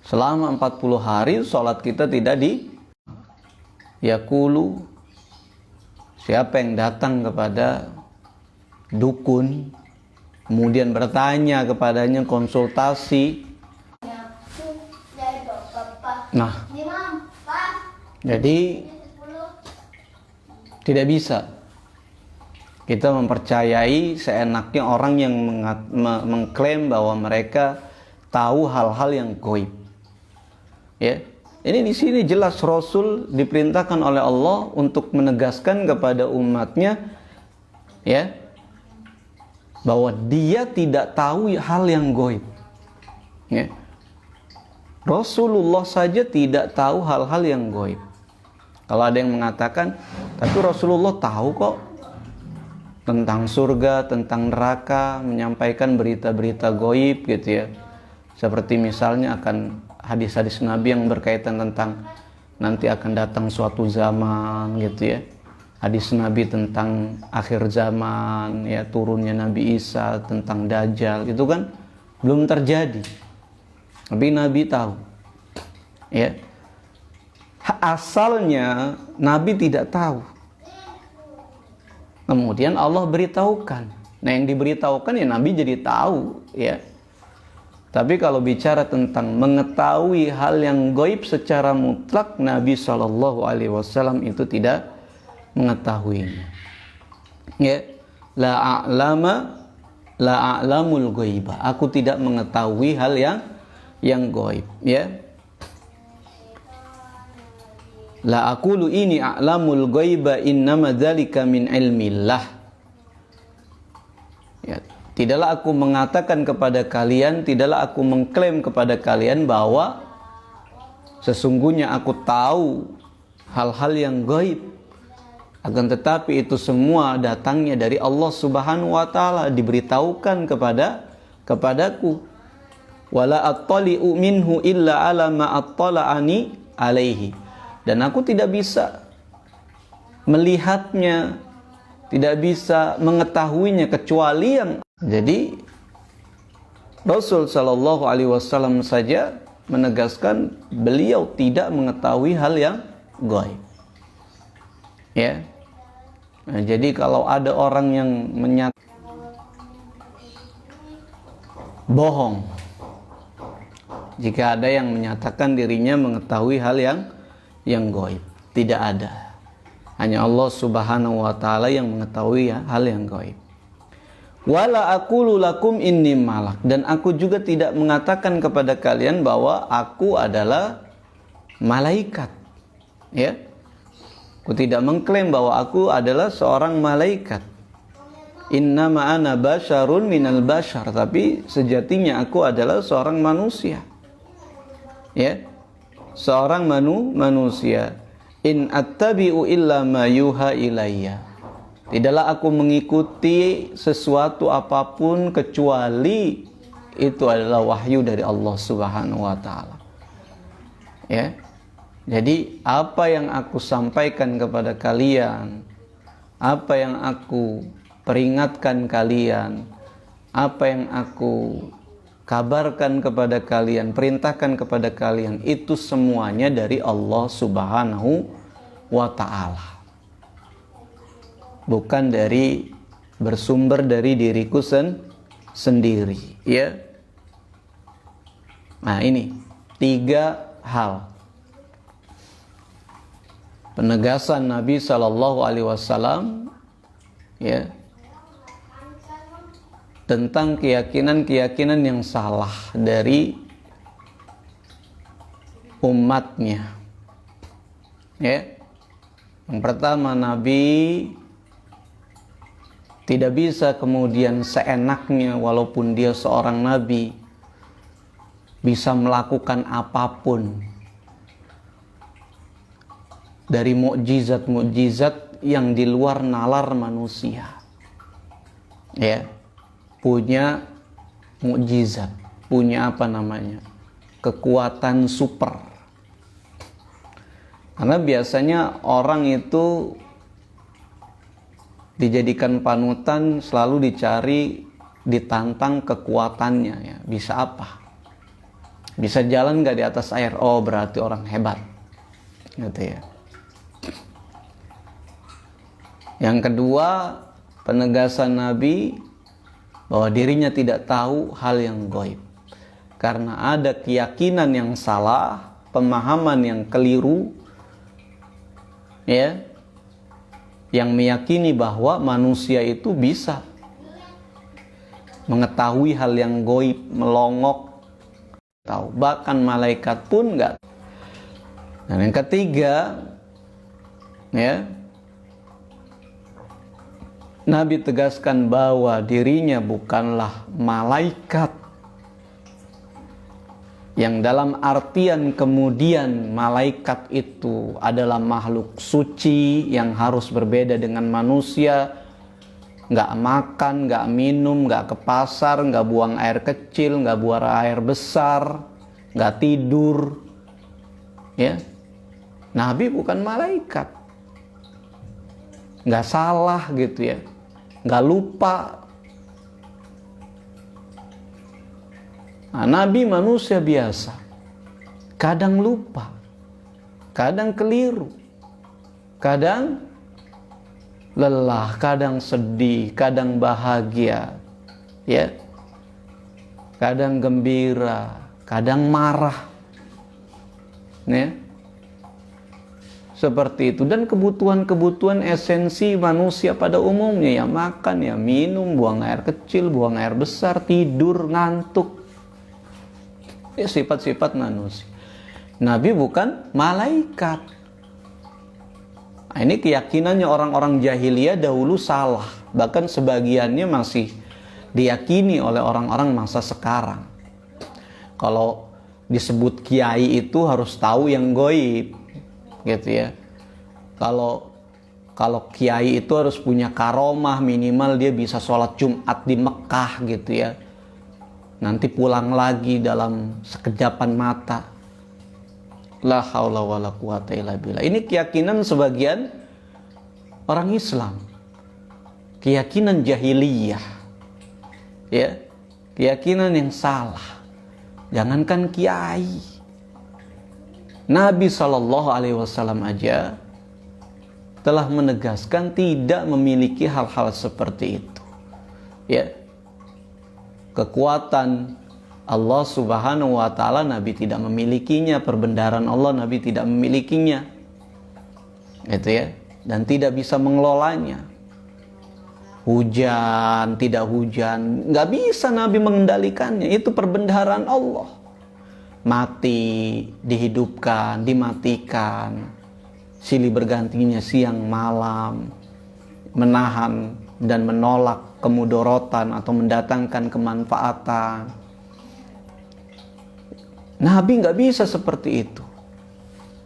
Selama 40 hari sholat kita tidak yaqulu, siapa yang datang kepada dukun kemudian bertanya kepadanya, konsultasi. Nah, jadi tidak bisa kita mempercayai seenaknya orang yang mengklaim bahwa mereka tahu hal-hal yang gaib. Ya, ini di sini jelas Rasul diperintahkan oleh Allah untuk menegaskan kepada umatnya, ya, bahwa dia tidak tahu hal yang gaib. Ya. Rasulullah saja tidak tahu hal-hal yang gaib. Kalau ada yang mengatakan, tapi Rasulullah tahu kok tentang surga, tentang neraka, menyampaikan berita-berita gaib gitu ya. Seperti misalnya akan hadis-hadis Nabi yang berkaitan tentang nanti akan datang suatu zaman gitu ya. Hadis Nabi tentang akhir zaman, ya, turunnya Nabi Isa, tentang Dajjal, itu kan belum terjadi. Tapi Nabi tahu. Ya. Asalnya Nabi tidak tahu. Kemudian Allah beritahukan. Nah, yang diberitahukan ya Nabi jadi tahu, ya. Tapi kalau bicara tentang mengetahui hal yang gaib secara mutlak, Nabi SAW itu tidak mengetahuinya. Ya, la a'lamul ghaibah. Aku tidak mengetahui hal yang gaib, ya. La aqulu ini a'lamul ghaiba innama dzalika min ilmillah. Ya, tidaklah aku mengatakan kepada kalian, tidaklah aku mengklaim kepada kalian bahwa sesungguhnya aku tahu hal-hal yang gaib. Akan tetapi itu semua datangnya dari Allah Subhanahu wa taala, diberitahukan kepadaku. Wala attali'u minhu illa ala ma attala'ani alaihi. Dan aku tidak bisa melihatnya, tidak bisa mengetahuinya kecuali yang. Jadi Rasul Shallallahu Alaihi Wasallam saja menegaskan beliau tidak mengetahui hal yang gaib. Ya. Nah, jadi kalau ada orang yang bohong jika ada yang menyatakan dirinya mengetahui hal yang gaib, tidak ada. Hanya Allah Subhanahu wa taala yang mengetahui hal yang gaib. Wala aqulu lakum inni malak, dan aku juga tidak mengatakan kepada kalian bahwa aku adalah malaikat. Ya. Aku tidak mengklaim bahwa aku adalah seorang malaikat. Innama ana basyarun minal basyar, tapi sejatinya aku adalah seorang manusia. Ya. Seorang manusia. In attabi'u illa ma yuha ilayya. Tidaklah aku mengikuti sesuatu apapun kecuali itu adalah wahyu dari Allah Subhanahu wa taala. Ya. Jadi apa yang aku sampaikan kepada kalian, apa yang aku peringatkan kalian, apa yang aku kabarkan kepada kalian, perintahkan kepada kalian, itu semuanya dari Allah Subhanahu wa ta'ala. Bukan bersumber dari diriku sendiri, ya. Nah, ini 3 hal penegasan Nabi Shallallahu Alaihi Wasallam, ya, tentang keyakinan-keyakinan yang salah dari umatnya. Ya. Yang pertama, Nabi tidak bisa kemudian seenaknya, walaupun dia seorang nabi, bisa melakukan apapun dari mukjizat-mukjizat yang di luar nalar manusia. Ya. Punya mukjizat, punya kekuatan super. Karena biasanya orang itu dijadikan panutan, selalu ditantang kekuatannya, ya. Bisa apa? Bisa jalan nggak di atas air? Oh, berarti orang hebat, gitu ya. Yang kedua, penegasan Nabi bahwa dirinya tidak tahu hal yang gaib. Karena ada keyakinan yang salah, pemahaman yang keliru, ya, yang meyakini bahwa manusia itu bisa mengetahui hal yang gaib, melongok, tahu. Bahkan malaikat pun enggak. Dan yang ketiga, ya, Nabi tegaskan bahwa dirinya bukanlah malaikat, yang dalam artian kemudian malaikat itu adalah makhluk suci yang harus berbeda dengan manusia, nggak makan, nggak minum, nggak ke pasar, nggak buang air kecil, nggak buang air besar, nggak tidur, ya. Nabi bukan malaikat, nggak salah gitu ya, nggak lupa. Nah, Nabi manusia biasa, kadang lupa, kadang keliru, kadang lelah, kadang sedih, kadang bahagia, ya, kadang gembira, kadang marah, ya, seperti itu. Dan kebutuhan-kebutuhan esensi manusia pada umumnya, ya, makan, ya, minum, buang air kecil, buang air besar, tidur, ngantuk, ya, sifat-sifat manusia. Nabi bukan malaikat. Nah, ini keyakinannya orang-orang jahiliyah dahulu salah. Bahkan sebagiannya masih diyakini oleh orang-orang masa sekarang. Kalau disebut kiai itu harus tahu yang gaib, gitu ya. Kalau kiai itu harus punya karomah, minimal dia bisa sholat Jumat di Mekah, gitu ya. Nanti pulang lagi dalam sekejapan mata. La haula wala quwata illa billah. Ini keyakinan sebagian orang Islam. Keyakinan jahiliyah. Ya, keyakinan yang salah. Jangankan kiai. Nabi SAW aja telah menegaskan tidak memiliki hal-hal seperti itu. Ya. Kekuatan Allah Subhanahu wa ta'ala Nabi tidak memilikinya, perbendaharaan Allah Nabi tidak memilikinya, gitu ya, dan tidak bisa mengelolanya. Hujan, tidak hujan, nggak bisa Nabi mengendalikannya, itu perbendaharaan Allah. Mati, dihidupkan, dimatikan, silih bergantinya siang malam, menahan dan menolak kemudorotan atau mendatangkan kemanfaatan. Nabi nggak bisa seperti itu.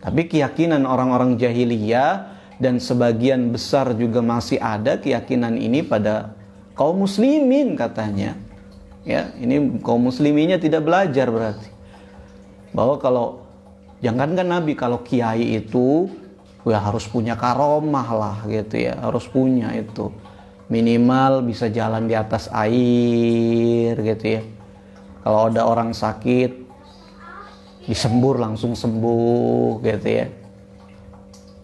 Tapi keyakinan orang-orang jahiliyah dan sebagian besar juga masih ada keyakinan ini pada kaum muslimin katanya. Ya, ini kaum musliminnya tidak belajar berarti. Bahwa kalau jangankan Nabi, kalau kiai itu ya harus punya karomah lah gitu ya, harus punya itu. Minimal bisa jalan di atas air gitu ya. Kalau ada orang sakit disembur langsung sembuh gitu ya.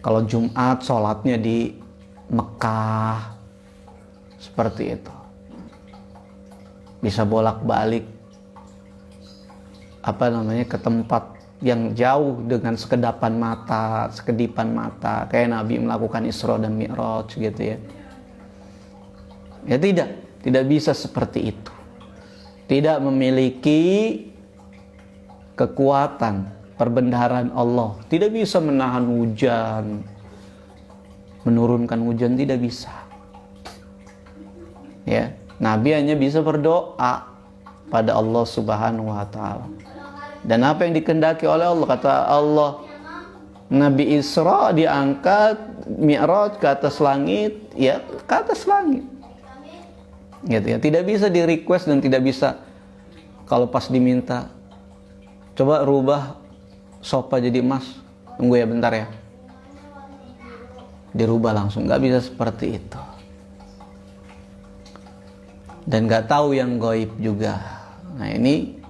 Kalau Jumat sholatnya di Mekah, seperti itu. Bisa bolak-balik ke tempat yang jauh dengan sekedipan mata, kayak Nabi melakukan Isra dan Mi'raj gitu ya. Ya tidak bisa seperti itu. Tidak memiliki kekuatan perbendaharaan Allah, tidak bisa menahan hujan, menurunkan hujan, tidak bisa. Ya, Nabi hanya bisa berdoa pada Allah Subhanahu wa ta'ala. Dan apa yang dikehendaki oleh Allah, kata Allah, Nabi Isra diangkat, Mi'raj ke atas langit, ya ke atas langit. Gitu ya, tidak bisa di request dan tidak bisa kalau pas diminta coba rubah sofa jadi emas, tunggu ya bentar ya, dirubah langsung, nggak bisa seperti itu. Dan nggak tahu yang gaib juga. Nah, ini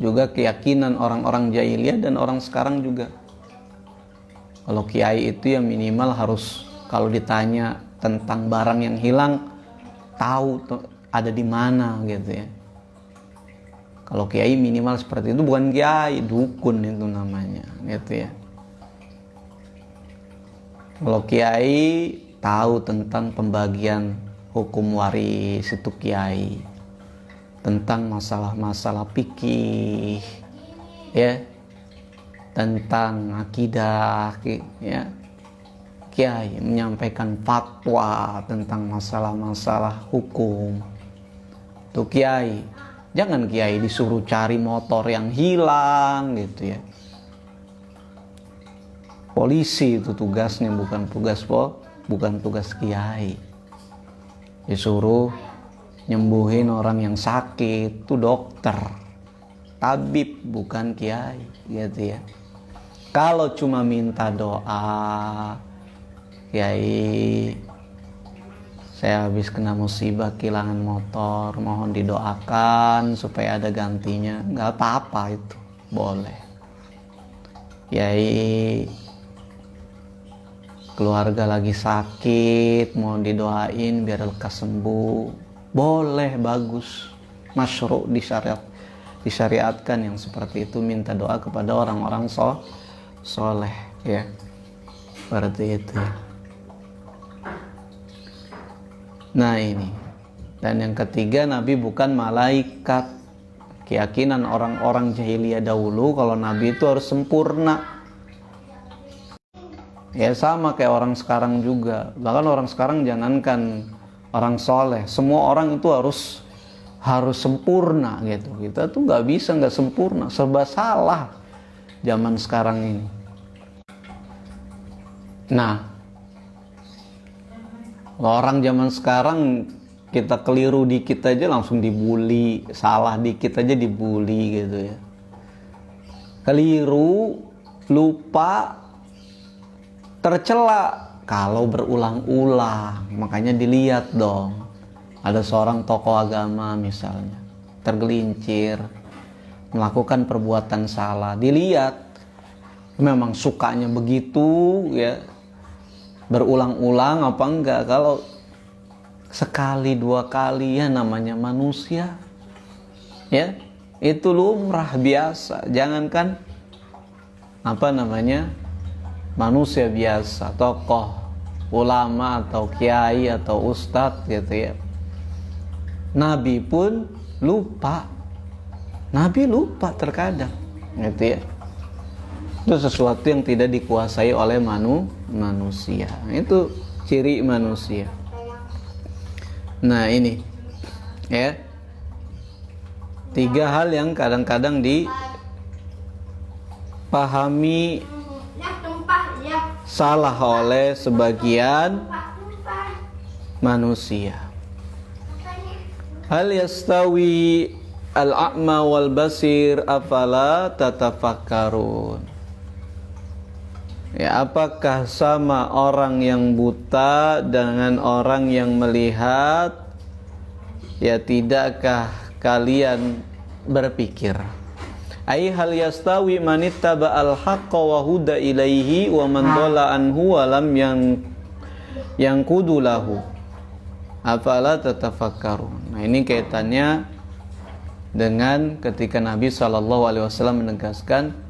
juga keyakinan orang-orang jahiliyah dan orang sekarang juga. Kalau kiai itu ya minimal harus kalau ditanya tentang barang yang hilang tahu ada di mana gitu ya. Kalau kiai minimal seperti itu, bukan kiai, dukun itu namanya gitu ya. Kalau kiai tahu tentang pembagian hukum waris itu kiai, tentang masalah-masalah fikih ya, tentang akidah ya, kiai menyampaikan fatwa tentang masalah-masalah hukum itu kiai. Jangan kiai disuruh cari motor yang hilang gitu ya. Polisi itu tugasnya, bukan tugas kiai. Disuruh nyembuhin orang yang sakit itu dokter, tabib, bukan kiai gitu ya. Kalau cuma minta doa, kiai saya habis kena musibah kehilangan motor, mohon didoakan supaya ada gantinya, nggak apa-apa, itu boleh. Kiai keluarga lagi sakit, mohon didoain biar lekas sembuh, boleh, bagus, masyru', disyariatkan yang seperti itu, minta doa kepada orang-orang soleh ya, seperti itu ya. Nah ini, dan yang ketiga, Nabi bukan malaikat. Keyakinan orang-orang jahiliyah dahulu kalau Nabi itu harus sempurna ya, sama kayak orang sekarang juga. Bahkan orang sekarang jangankan orang soleh, semua orang itu harus sempurna gitu. Kita tuh nggak bisa nggak sempurna, serba salah zaman sekarang ini. Nah, orang zaman sekarang kita keliru dikit aja langsung dibully, salah dikit aja dibully gitu ya. Keliru, lupa, tercela kalau berulang-ulang. Makanya dilihat dong, ada seorang tokoh agama misalnya tergelincir melakukan perbuatan salah, dilihat memang sukanya begitu ya, berulang-ulang apa enggak. Kalau sekali dua kali ya namanya manusia ya, itu lumrah biasa. Jangankan manusia biasa, tokoh ulama atau kiai atau ustadz gitu ya, Nabi pun lupa. Nabi lupa terkadang gitu ya. Itu sesuatu yang tidak dikuasai oleh manusia. Itu ciri manusia. Nah ini ya, 3 hal yang kadang-kadang dipahami salah oleh sebagian manusia. Hal yastawi al-a'ma wal basir afala tatafakkarun. Ya, apakah sama orang yang buta dengan orang yang melihat? Ya, tidakkah kalian berpikir? Ai hal yastawi man ittaba'al haqqa wa huda ilaihi wa man dhalla anhu wa lam yanqudu lahu. Afala tatafakkarun. Nah, ini kaitannya dengan ketika Nabi SAW menegaskan,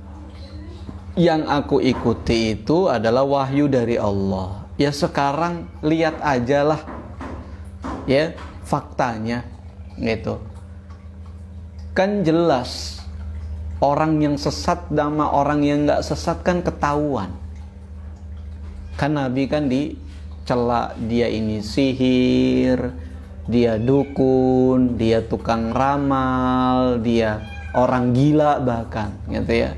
yang aku ikuti itu adalah wahyu dari Allah. Ya sekarang lihat aja lah ya faktanya gitu. Kan jelas orang yang sesat sama orang yang gak sesat kan ketahuan. Kan Nabi kan dicela, dia ini sihir, dia dukun, dia tukang ramal, dia orang gila bahkan gitu ya.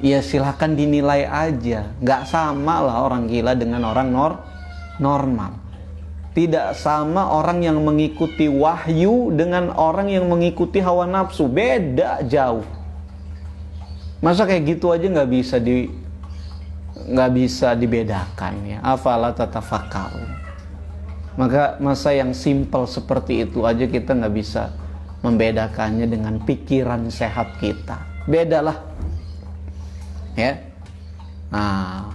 Ya silahkan dinilai aja, nggak sama lah orang gila dengan orang normal. Tidak sama orang yang mengikuti wahyu dengan orang yang mengikuti hawa nafsu, beda jauh. Masa kayak gitu aja nggak bisa dibedakan ya. Afala tatafakkarun. Masa yang simple seperti itu aja kita nggak bisa membedakannya dengan pikiran sehat kita. Bedalah. Ya. Nah,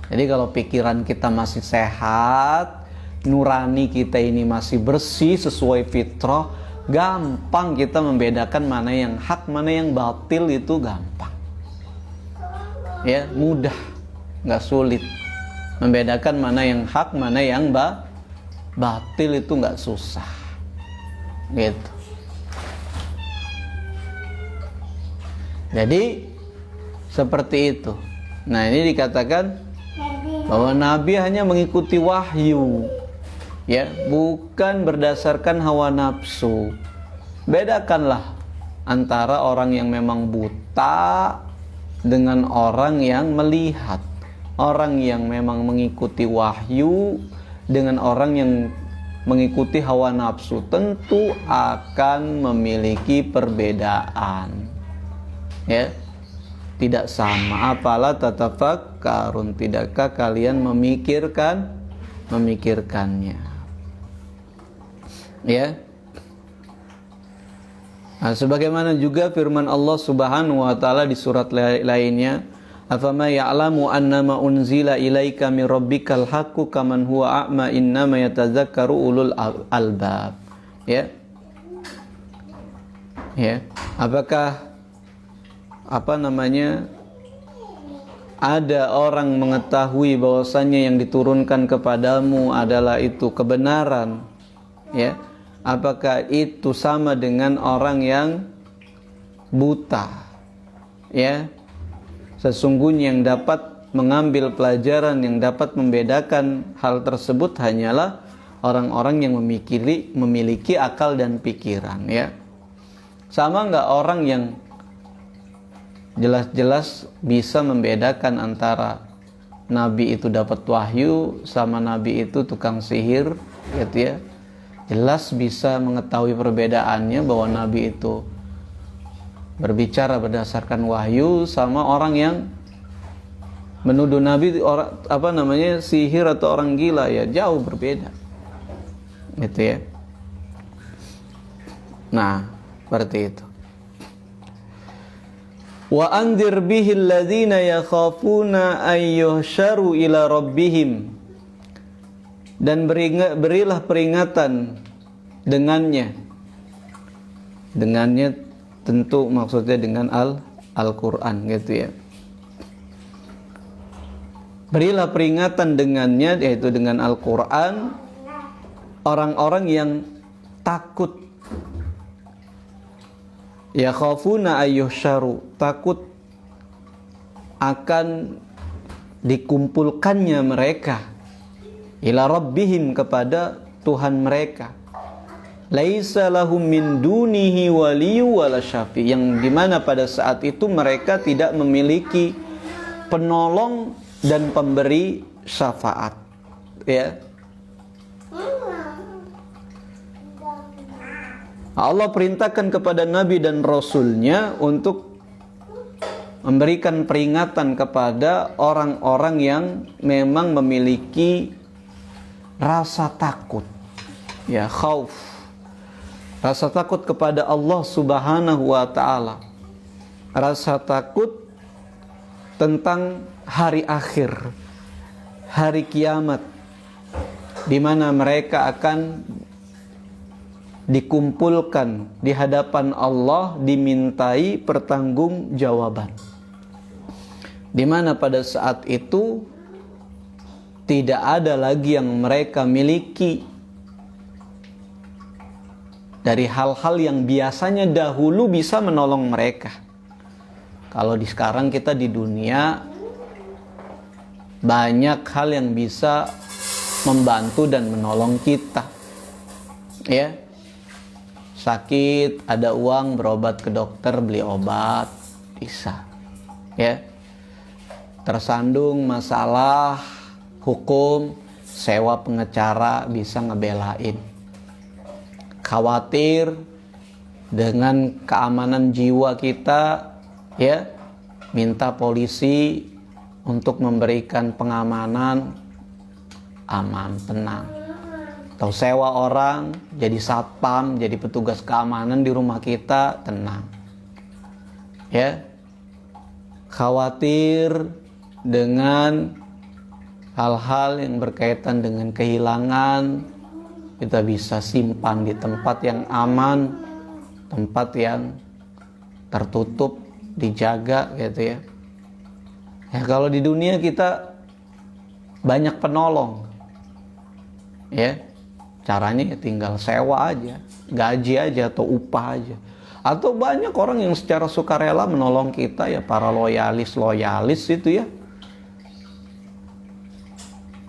jadi kalau pikiran kita masih sehat, nurani kita ini masih bersih sesuai fitrah, gampang kita membedakan mana yang hak, mana yang batil, itu gampang. Ya, mudah, nggak sulit. Membedakan mana yang hak, mana yang batil itu nggak susah. Gitu. Jadi seperti itu. Nah, ini dikatakan bahwa Nabi hanya mengikuti wahyu, ya, bukan berdasarkan hawa nafsu. Bedakanlah antara orang yang memang buta dengan orang yang melihat, orang yang memang mengikuti wahyu dengan orang yang mengikuti hawa nafsu. Tentu akan memiliki perbedaan, ya, tidak sama. Apalah tatafakkarun, tidakkah kalian memikirkannya, ya. Nah, sebagaimana juga firman Allah Subhanahu wa taala di surat lainnya, afama ya'lamu annama unzila ilaika min rabbikal haqqu kaman huwa a'ma innama yatadzakkaru ulul albab. Ya. Ya, apakah ada orang mengetahui bahwasanya yang diturunkan kepadamu adalah itu kebenaran, ya? Apakah itu sama dengan orang yang buta? Ya, sesungguhnya yang dapat mengambil pelajaran, yang dapat membedakan hal tersebut hanyalah orang-orang yang memiliki akal dan pikiran, ya. Sama nggak orang yang jelas-jelas bisa membedakan antara Nabi itu dapat wahyu sama Nabi itu tukang sihir, gitu ya. Jelas bisa mengetahui perbedaannya, bahwa Nabi itu berbicara berdasarkan wahyu sama orang yang menuduh Nabi sihir atau orang gila, ya jauh berbeda, gitu ya. Nah, seperti itu. Wa anzir bihil ladzina yakhafuna ayyuhsyaru ila rabbihim, dan berilah peringatan dengannya tentu maksudnya dengan Al-Quran, gitu ya. Berilah peringatan dengannya, yaitu dengan Al-Quran, orang-orang yang takut, yakhafuna ayyuhsyaru, takut akan dikumpulkannya mereka, ila rabbihim, kepada Tuhan mereka. Laisa lahum min dunihi waliyyu wala syafi', yang dimana pada saat itu mereka tidak memiliki penolong dan pemberi syafaat, ya. Allah perintahkan kepada Nabi dan Rasulnya untuk memberikan peringatan kepada orang-orang yang memang memiliki rasa takut, ya, khauf, rasa takut kepada Allah Subhanahu wa ta'ala, rasa takut tentang hari akhir, hari kiamat, di mana mereka akan dikumpulkan di hadapan Allah, dimintai pertanggungjawaban, di mana pada saat itu tidak ada lagi yang mereka miliki dari hal-hal yang biasanya dahulu bisa menolong mereka. Kalau di sekarang kita di dunia, banyak hal yang bisa membantu dan menolong kita, ya. Sakit, ada uang, berobat ke dokter, beli obat, bisa, ya. Tersandung masalah hukum, sewa pengacara, bisa ngebelain. Khawatir dengan keamanan jiwa kita, ya, minta polisi untuk memberikan pengamanan, aman, tenang. atau sewa orang jadi satpam, jadi petugas keamanan di rumah kita, tenang. Ya. Khawatir dengan hal-hal yang berkaitan dengan kehilangan, kita bisa simpan di tempat yang aman, tempat yang tertutup, dijaga gitu ya. Ya kalau di dunia kita banyak penolong, ya caranya ya tinggal sewa aja, gaji aja atau upah aja. Atau banyak orang yang secara sukarela menolong kita ya, para loyalis itu ya.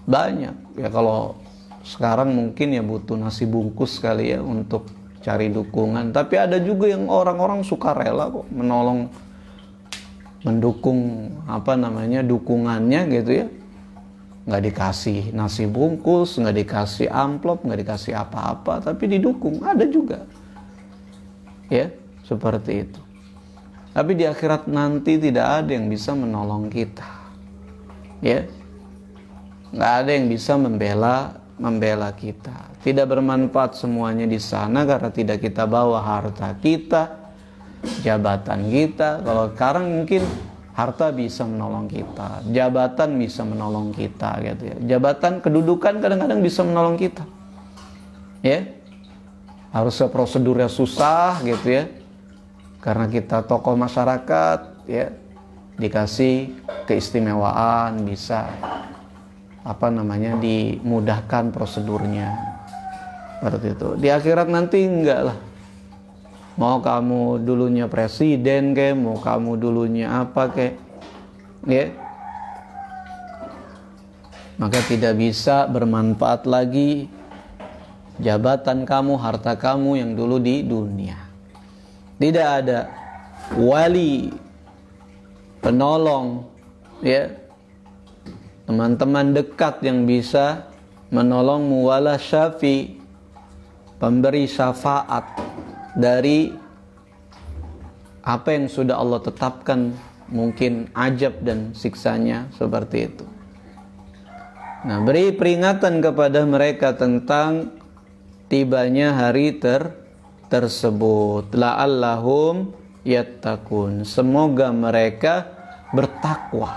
Banyak ya, kalau sekarang mungkin ya butuh nasi bungkus kali ya untuk cari dukungan. Tapi ada juga yang orang-orang sukarela kok menolong, mendukung dukungannya gitu ya. Nggak dikasih nasi bungkus, nggak dikasih amplop, nggak dikasih apa-apa, tapi didukung. Ada juga ya seperti itu. Tapi di akhirat nanti tidak ada yang bisa menolong kita, ya nggak ada yang bisa membela kita. Tidak bermanfaat semuanya di sana karena tidak kita bawa harta kita, jabatan kita. Kalau sekarang mungkin harta bisa menolong kita, jabatan bisa menolong kita gitu ya. Jabatan, kedudukan kadang-kadang bisa menolong kita. Ya. Harusnya prosedurnya susah gitu ya. Karena kita tokoh masyarakat ya, dikasih keistimewaan, bisa dimudahkan prosedurnya seperti itu. Di akhirat nanti enggak lah, mau kamu dulunya presiden kayak, mau kamu dulunya apa kayak ya, maka tidak bisa bermanfaat lagi jabatan kamu, harta kamu yang dulu di dunia. Tidak ada wali, penolong ya, teman-teman dekat yang bisa menolongmu, wala syafi, pemberi syafaat dari apa yang sudah Allah tetapkan, mungkin ajab dan siksanya seperti itu. Nah, beri peringatan kepada mereka tentang tibanya hari tersebut, la'allahum yattaqun, semoga mereka bertakwa.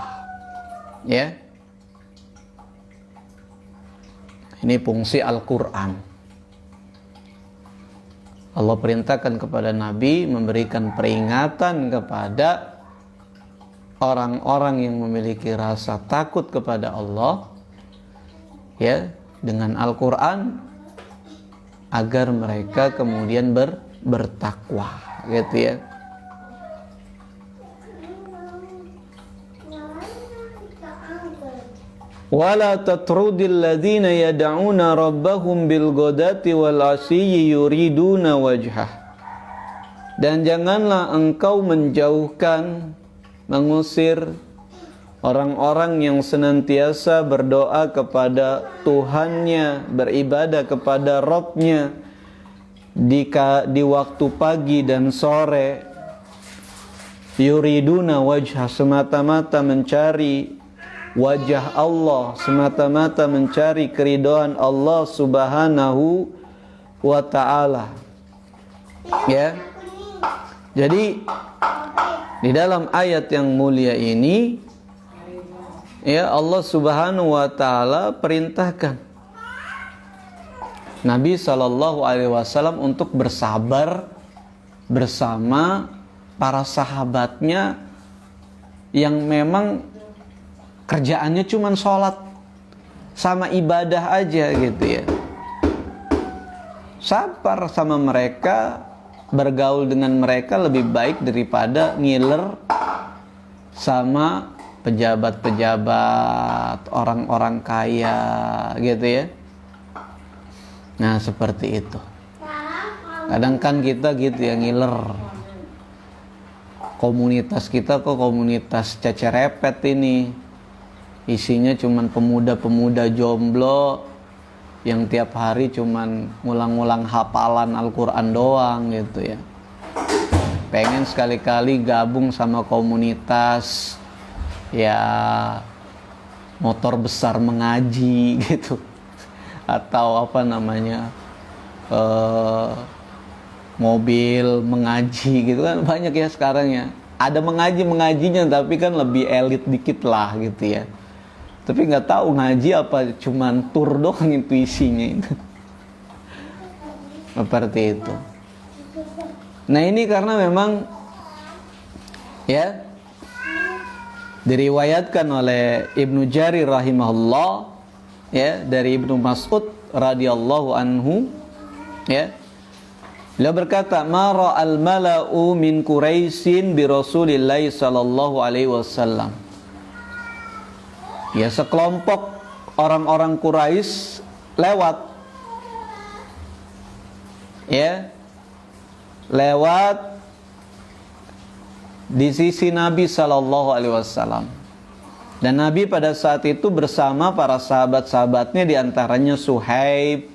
Ya. Ini fungsi Al-Quran. Allah perintahkan kepada Nabi memberikan peringatan kepada orang-orang yang memiliki rasa takut kepada Allah ya, dengan Al-Quran, agar mereka kemudian bertakwa gitu ya. Wala tatrudil ladzina yad'una rabbahum bil ghadati wal 'ashiyyi yuriduna wajhah. Dan janganlah engkau menjauhkan, mengusir orang-orang yang senantiasa berdoa kepada Tuhannya, beribadah kepada Rabb-Nya di waktu pagi dan sore. Yuriduna wajhah, semata-mata mencari wajah Allah, semata-mata mencari keridhaan Allah Subhanahu wa ta'ala. Ya. Jadi di dalam ayat yang mulia ini ya, Allah Subhanahu wa ta'ala perintahkan Nabi SAW untuk bersabar bersama para sahabatnya yang memang kerjaannya cuma sholat sama ibadah aja gitu ya. Sabar sama mereka, bergaul dengan mereka lebih baik daripada ngiler sama pejabat-pejabat, orang-orang kaya gitu ya. Nah seperti itu. Kadang kan kita gitu ya, ngiler. Komunitas kita kok komunitas cecerepet ini. Isinya cuman pemuda-pemuda jomblo yang tiap hari cuman ngulang-ngulang hafalan Al-Quran doang gitu ya. Pengen sekali-kali gabung sama komunitas ya motor besar mengaji gitu, atau apa namanya mobil mengaji gitu kan banyak ya sekarang ya. Ada mengajinya tapi kan lebih elit dikit lah gitu ya. Tapi nggak tahu ngaji apa cuman tur doang itu isinya itu. Seperti itu. Nah ini karena memang ya diriwayatkan oleh Ibnu Jarir rahimahullah ya dari Ibnu Mas'ud radhiyallahu anhu ya. Beliau berkata, "Ma ra'al mala'u min Quraisyin bi Rasulillah sallallahu alaihi wasallam." Ya, sekelompok orang-orang Quraisy lewat ya. Lewat di sisi Nabi sallallahu alaihi wasallam. Dan Nabi pada saat itu bersama para sahabat-sahabatnya, di antaranya Suhaib,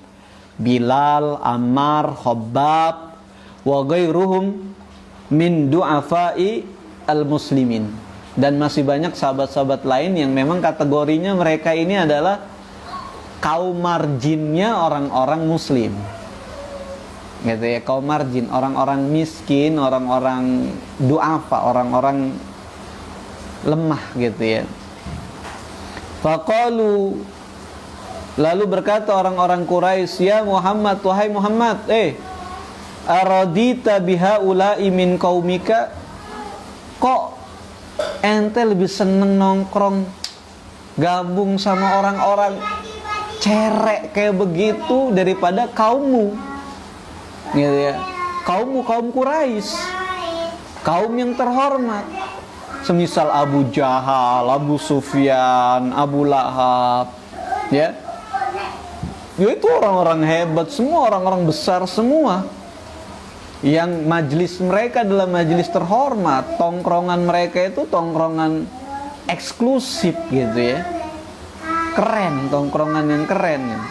Bilal, Ammar, Khabbab, wa ghairuhum min du'afai al-muslimin. Dan masih banyak sahabat-sahabat lain yang memang kategorinya mereka ini adalah kaum marginnya orang-orang muslim. Gitu ya, kaum margin, orang-orang miskin, orang-orang du'afa, orang-orang lemah gitu ya. Faqalu, lalu berkata orang-orang Quraisy, "Ya Muhammad, wahai Muhammad, aradita bihaula'i min qaumika?" Kok ente lebih seneng nongkrong gabung sama orang-orang cerek kayak begitu daripada kaummu? Gitu ya. Kaum Quraisy, kaum yang terhormat. Semisal Abu Jahal, Abu Sufyan, Abu Lahab, ya. Ya itu orang-orang hebat semua, orang-orang besar semua. Yang majelis mereka adalah majelis terhormat, tongkrongan mereka itu tongkrongan eksklusif gitu ya. Keren, tongkrongan yang keren.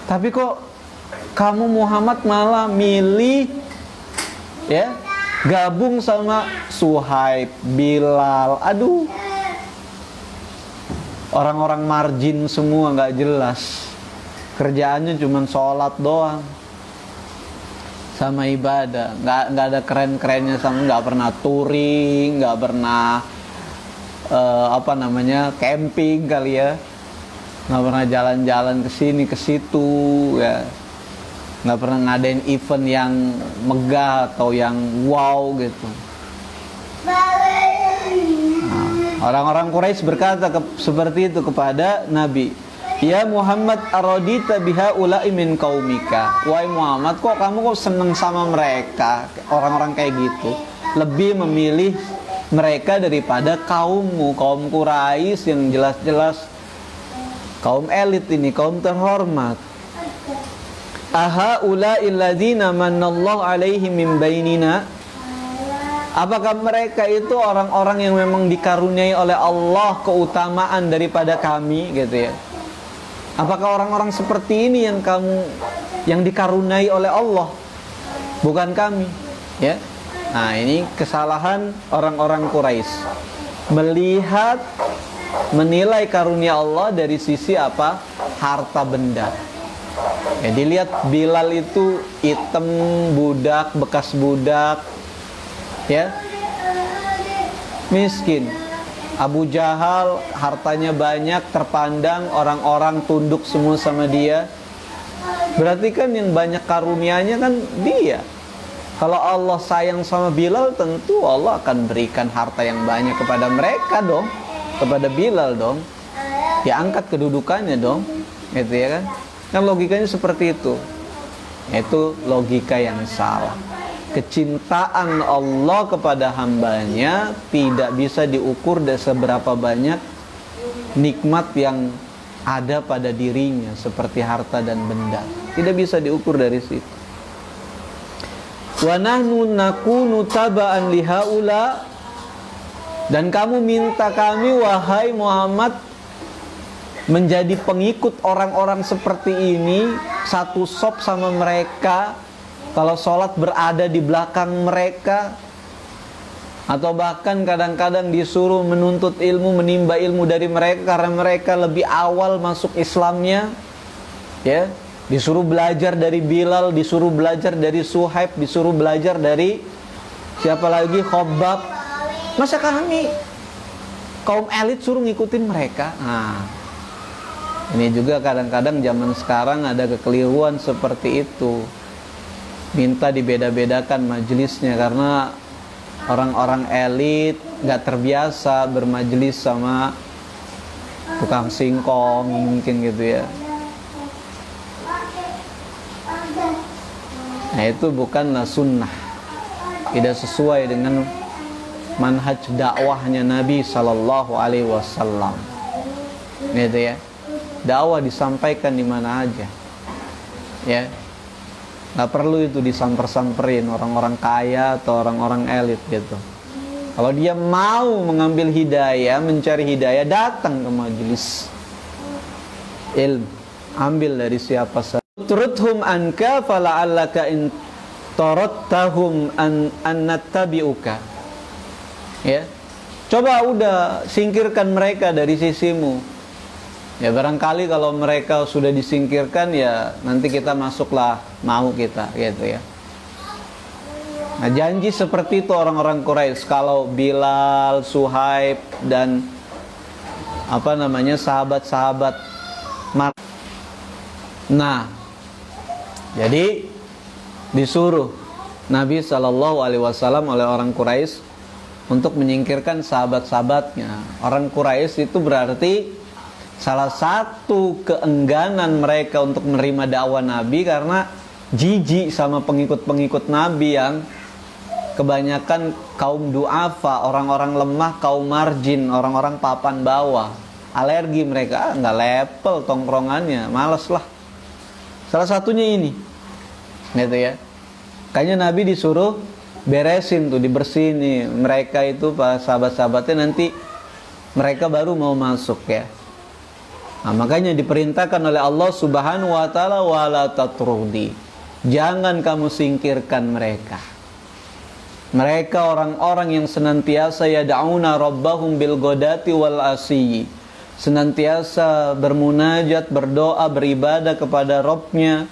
Tapi kok kamu Muhammad malah milih ya gabung sama Suhaib, Bilal, aduh, orang-orang margin semua, nggak jelas, kerjaannya cuma sholat doang sama ibadah, nggak ada keren-kerennya, sama nggak pernah touring, nggak pernah camping kali ya, nggak pernah jalan-jalan ke sini ke situ ya. Nggak pernah ngadain event yang megah atau yang wow gitu. Nah, orang-orang Quraisy berkata seperti itu kepada Nabi. "Ya Muhammad, aradita bihaula'i min qaumika." Wahai Muhammad, kok kamu seneng sama mereka, orang-orang kayak gitu, lebih memilih mereka daripada kaummu, kaum Quraisy yang jelas-jelas kaum elit ini, kaum terhormat. "Ahaula'il ladzina manallahu alaihim min bainina?" Apakah mereka itu orang-orang yang memang dikaruniai oleh Allah keutamaan daripada kami gitu ya? Apakah orang-orang seperti ini yang dikaruniai oleh Allah, bukan kami ya? Nah, ini kesalahan orang-orang Quraisy, melihat menilai karunia Allah dari sisi apa? Harta benda. Ya, dilihat Bilal itu hitam, budak, bekas budak, ya, miskin. Abu Jahal hartanya banyak, terpandang, orang-orang tunduk semua sama dia. Berarti kan yang banyak karunianya kan dia. Kalau Allah sayang sama Bilal, tentu Allah akan berikan harta yang banyak kepada mereka dong, kepada Bilal dong. Diangkat kedudukannya dong, gitu ya kan? Kan logikanya seperti itu. Itu logika yang salah. Kecintaan Allah kepada hambanya tidak bisa diukur dari seberapa banyak nikmat yang ada pada dirinya, seperti harta dan benda. Tidak bisa diukur dari situ. Wa nahnu nakunu taba'an lihaula, dan kamu minta kami wahai Muhammad menjadi pengikut orang-orang seperti ini, satu sop sama mereka, kalau sholat berada di belakang mereka, atau bahkan kadang-kadang disuruh menuntut ilmu, menimba ilmu dari mereka karena mereka lebih awal masuk Islamnya. Ya, disuruh belajar dari Bilal, disuruh belajar dari Suhaib, disuruh belajar dari siapa lagi, Khobab. Masa kami kaum elit suruh ngikutin mereka? Nah, ini juga kadang-kadang zaman sekarang ada kekeliruan seperti itu. Minta dibeda-bedakan majelisnya karena orang-orang elit nggak terbiasa bermajelis sama tukang singkong mungkin gitu ya. Nah, itu bukanlah sunnah, tidak sesuai dengan manhaj dakwahnya Nabi Sallallahu Alaihi Wasallam. Gitu ya, dakwah disampaikan di mana aja, ya. Nggak perlu itu disamper-samperin orang-orang kaya atau orang-orang elit gitu. Kalau dia mau mengambil hidayah, mencari hidayah, datang ke majelis ilmu, ambil dari siapa saja. Turuthum anka fala'allaka in tarattahum an nattabi'uka. Ya. Coba udah singkirkan mereka dari sisimu. Ya barangkali kalau mereka sudah disingkirkan, ya nanti kita masuklah, mau kita gitu ya. Nah, janji seperti itu orang-orang Quraisy. Kalau Bilal, Suhaib dan sahabat-sahabat. Nah, jadi disuruh Nabi Shallallahu Alaihi Wasallam oleh orang Quraisy untuk menyingkirkan sahabat-sahabatnya. Orang Quraisy itu berarti salah satu keengganan mereka untuk menerima dakwah Nabi karena jijik sama pengikut-pengikut Nabi yang kebanyakan kaum du'afa, orang-orang lemah, kaum margin, orang-orang papan bawah. Alergi mereka, nggak level tongkrongannya, males lah. Salah satunya ini, gitu ya. Kayaknya Nabi disuruh beresin tuh, dibersihin nih mereka itu, sahabat-sahabatnya, nanti mereka baru mau masuk ya. Nah, makanya diperintahkan oleh Allah Subhanahu wa taala, wala tatrudi. Jangan kamu singkirkan mereka. Mereka orang-orang yang senantiasa yad'una rabbahum bil ghadati wal asyi. Senantiasa bermunajat, berdoa, beribadah kepada Rabb-nya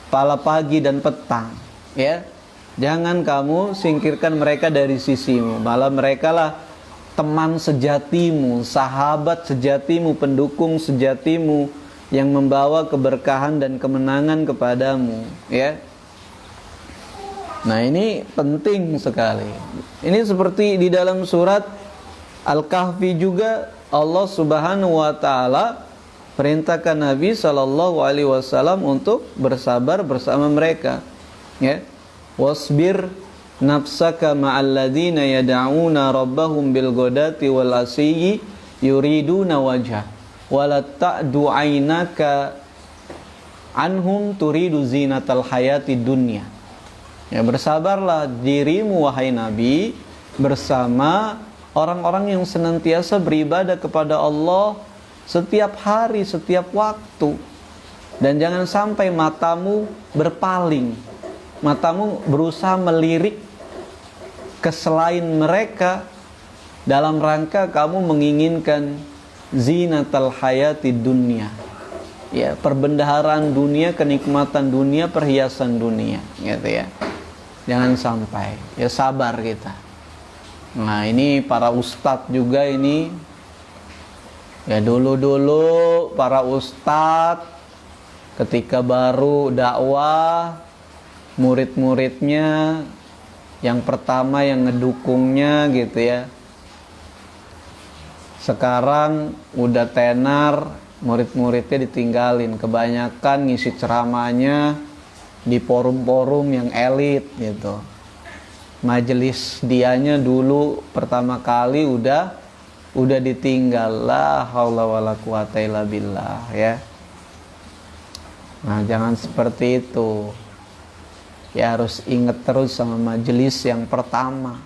pala pagi dan petang, ya. Jangan kamu singkirkan mereka dari sisimu. Malah mereka lah teman sejatimu, sahabat sejatimu, pendukung sejatimu yang membawa keberkahan dan kemenangan kepadamu, ya. Nah, ini penting sekali. Ini seperti di dalam surat Al-Kahfi juga Allah Subhanahu wa taala perintahkan Nabi Shallallahu Alaihi Wasallam untuk bersabar bersama mereka, ya. Wasbir nafsaka ma'alladzina yad'una rabbahum bil ghadati wal asyi yuriduna wajha wala ta'du 'ainaka anhum turidu zinatal hayati dunya. Ya, bersabarlah dirimu wahai Nabi bersama orang-orang yang senantiasa beribadah kepada Allah setiap hari, setiap waktu. Dan jangan sampai matamu berpaling, matamu berusaha melirik ke selain mereka dalam rangka kamu menginginkan zinatal hayati dunia, ya, perbendaharaan dunia, kenikmatan dunia, perhiasan dunia, gitu ya. Jangan sampai, ya, sabar kita. Nah, ini para ustadz juga ini, ya, dulu para ustadz ketika baru dakwah, murid-muridnya yang pertama yang ngedukungnya gitu ya, sekarang udah tenar, murid-muridnya ditinggalin, kebanyakan ngisi ceramahnya di forum-forum yang elit gitu. Majelis dianya dulu pertama kali udah ditinggal. La haula wala quwata illa billah, ya. Nah, jangan seperti itu. Ya, harus ingat terus sama majelis yang pertama.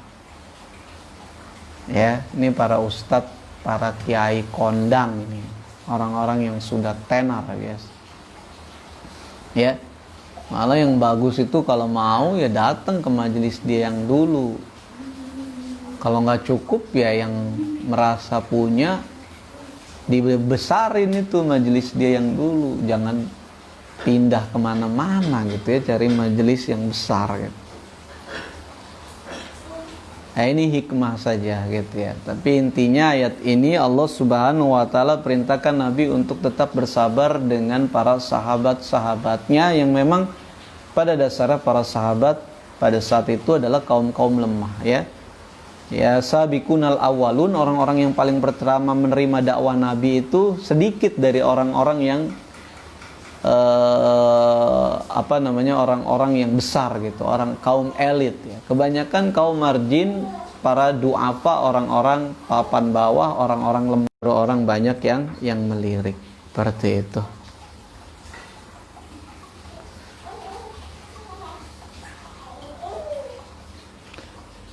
Ya, ini para ustadz, para kiai kondang ini, orang-orang yang sudah tenar, guys. Ya. Malah yang bagus itu kalau mau ya datang ke majelis dia yang dulu. Kalau nggak cukup ya yang merasa punya dibesarin itu majelis dia yang dulu. Jangan pindah kemana-mana gitu ya, cari majelis yang besar gitu. Nah, ini hikmah saja gitu ya. Tapi intinya ayat ini Allah Subhanahu wa taala perintahkan Nabi untuk tetap bersabar dengan para sahabat-sahabatnya yang memang pada dasarnya para sahabat pada saat itu adalah kaum-kaum lemah ya. Ya, sabiqunal awwalun, orang-orang yang paling pertama menerima dakwah Nabi itu sedikit dari orang-orang yang orang-orang yang besar gitu, orang kaum elit ya. Kebanyakan kaum margin, para duafa, orang-orang papan bawah, orang-orang lemah, orang banyak yang melirik seperti itu.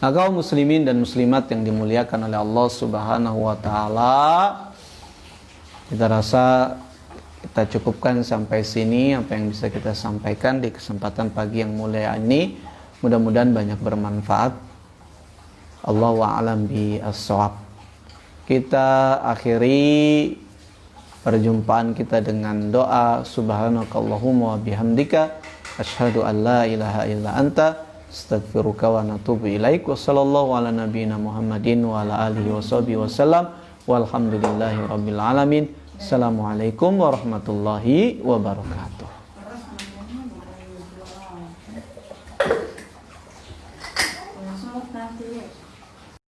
Nah, kaum muslimin dan muslimat yang dimuliakan oleh Allah Subhanahu wa taala, kita rasa kita cukupkan sampai sini apa yang bisa kita sampaikan di kesempatan pagi yang mulia ini. Mudah-mudahan banyak bermanfaat. Allahu a'lam bis-shawab. Kita akhiri perjumpaan kita dengan doa subhanakallahumma wa bihamdika asyhadu an la ilaha illa anta astaghfiruka wa natubu ilaik. Wa sallallahu ala nabiyyina Muhammadin wa ala alihi washabihi wasallam. Walhamdulillahi rabbil alamin. Assalamualaikum warahmatullahi wabarakatuh.